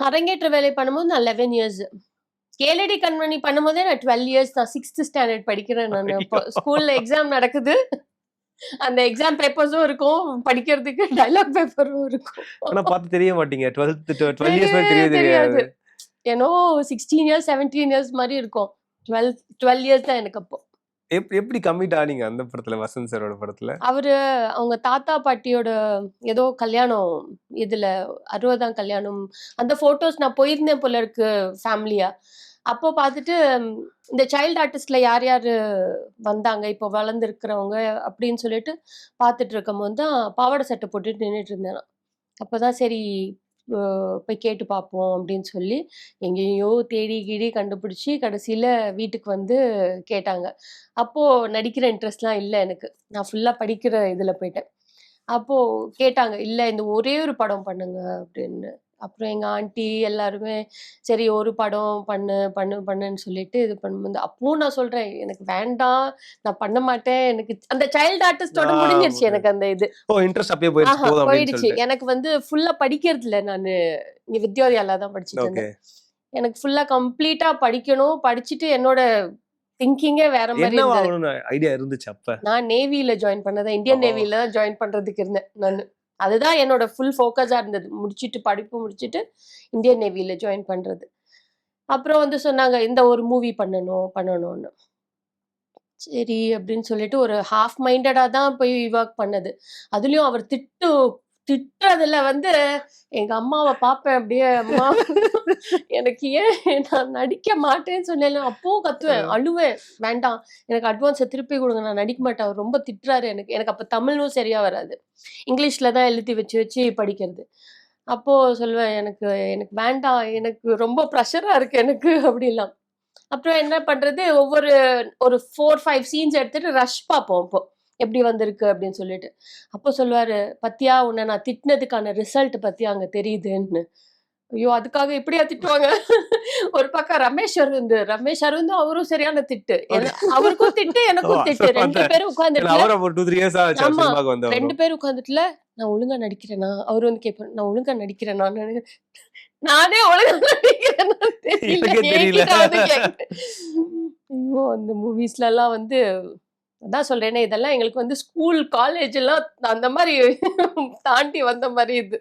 அரங்கேற்ற வேலை பண்ணும்போது நான் 11 இயர்ஸ். கேளடி கண்மணி பண்ணும்போதே நான் 12 இயர்ஸ் தான். 6th ஸ்டாண்டர்ட் படிக்கிறேன் நானு. அப்போ ஸ்கூல்ல எக்ஸாம் நடக்குது. அந்த எக்ஸாம் பேப்பர்ஸும் இருக்கும். படிக்கிறதுக்கு டயலாக் பேப்பரும் இருக்கும். ஆனா பார்த்து தெரிய மாட்டீங்க. 12 இயர்ஸ் மேல தெரியவே தெரியாது. தெரியாது. ஏனோ 16 இயர்ஸ் 17 இயர்ஸ் மாரி இருக்கும். 12 இயர்ஸ் தான் எனக்கு அப்போ. எப்படி கமிட் ஆனீங்க அந்த படத்துல, வசந்த் சாரோட படத்துல? அவங்க தாத்தா பாட்டியோட ஏதோ கல்யாணம், இதுல 60ஆம் கல்யாணம். அந்த போட்டோஸ் நான் போயிருந்தேன் போல இருக்கு ஃபேமிலியா. அப்போ பார்த்துட்டு இந்த சைல்டு ஆர்டிஸ்ட்ல யார் யாரு வந்தாங்க, இப்போ வளர்ந்துருக்கிறவங்க அப்படின்னு சொல்லிட்டு பார்த்துட்டு இருக்கும்போது தான் பாவாடை சட்டை போட்டுட்டு நின்னுட்டு இருந்தேன் நான். அப்பதான் சரி போய் கேட்டு பார்ப்போம் அப்படின்னு சொல்லி எங்கேயோ தேடி கீடி கண்டுபிடிச்சி கடைசியில வீட்டுக்கு வந்து கேட்டாங்க. அப்போ நடிக்கிற இன்ட்ரெஸ்ட்லாம் இல்லை எனக்கு. நான் ஃபுல்லா படிக்கிற இதுல போயிட்டேன். அப்போ கேட்டாங்க, இல்ல இந்த ஒரே ஒரு படம் பண்ணுங்க அப்படின்னு. அப்புறம் எங்க ஆன்ட்டி எல்லாருமே சரி ஒரு படம் பண்ணுன்னு சொல்லிட்டு இது பண்ணும்போது அப்பவும் நான் சொல்றேன், எனக்கு வேண்டாம், நான் பண்ண மாட்டேன். எனக்கு அந்த சைல்டு ஆர்டிஸ்டோட முடிஞ்சிருச்சு எனக்கு அந்த இது. இன்ட்ரெஸ்ட் அப்படியே போயிடுச்சு போதும் அப்படின்னு போயிடுச்சு. சொல்லிட்டு. எனக்கு வந்து ஃபுல்லா படிக்கிறது இல்ல. நானு இங்க வித்யாலயால தான் படிச்சுட்டு இருந்தேன். எனக்கு ஃபுல்லா கம்ப்ளீட்டா படிக்கணும். படிச்சுட்டு என்னோட திங்கிங்கே வேற மாதிரி என்ன இருந்தது. ஆகணும்னு ஐடியா இருந்துச்சு அப்ப? நான் நேவில ஜாயின் பண்ணதா, இந்தியன் நேவில தான் ஜாயின் பண்றதுக்கு இருந்தேன் நானு. அதுதான் என்னோட ஃபுல் ஃபோக்கஸா இருந்தது. படிப்பு முடிச்சுட்டு இந்தியன் நேவில ஜாயின் பண்றது. அப்புறம் வந்து சொன்னாங்க, இந்த ஒரு மூவி பண்ணணும்னு. சரி அப்படின்னு சொல்லிட்டு ஒரு ஹாஃப் மைண்டடா தான் போய் ஒர்க் பண்ணது. அதுலயும் அவர் திட்டுறதுல வந்து எங்க அம்மாவை பார்ப்பேன் அப்படியே, அம்மா எனக்கு ஏன் நான் நடிக்க மாட்டேன்னு சொன்னேன். அப்பவும் கத்துவேன், அழுவேன், வேண்டாம் எனக்கு அட்வான்ஸை திருப்பி கொடுங்க, நான் நடிக்க மாட்டேன், அவர் ரொம்ப திட்டுறாரு. எனக்கு அப்ப தமிழும் சரியா வராது, இங்கிலீஷ்ல தான் எழுதி வச்சு படிக்கிறது. அப்போ சொல்லுவேன், எனக்கு எனக்கு வேண்டாம், எனக்கு ரொம்ப ப்ரெஷரா இருக்கு எனக்கு அப்படிலாம். அப்புறம் என்ன பண்றது, ஒரு 4-5 சீன்ஸ் எடுத்துட்டு ரஷ் பார்ப்போம் அப்போ எப்படி வந்திருக்கு அப்படின்னு சொல்லிட்டு. அப்போ சொல்லுவாரு, பத்தியா உன்னை நான் திட்டினதுக்கான ரிசல்ட் பத்தியா அங்க தெரியுதுன்னு. ஐயோ அதுக்காக இப்படியா திட்டுவாங்க. ஒரு பக்கம் ரமேஷ் அரவிந்த் அவரும் சரியான திட்டு. அவருக்கும் திட்டு, எனக்கும் திட்டு. 2 பேரும் உட்கார்ந்துட்டு 2 பேரும் உட்கார்ந்துட்டுல நான் ஒழுங்கா நடிக்கிறேனா, அவரு வந்து கேட்பாரு, நான் ஒழுங்கா நடிக்கிறேனா, நானே ஒழுங்கா நடிக்கிறேனா தெரியல. ஐயோ அந்த மூவிஸ்ல எல்லாம் வந்து அதான் சொல்றேனே, இதெல்லாம் எங்களுக்கு வந்து ஸ்கூல் காலேஜ் எல்லாம் அந்த மாதிரி தாண்டி வந்த மாதிரி இது.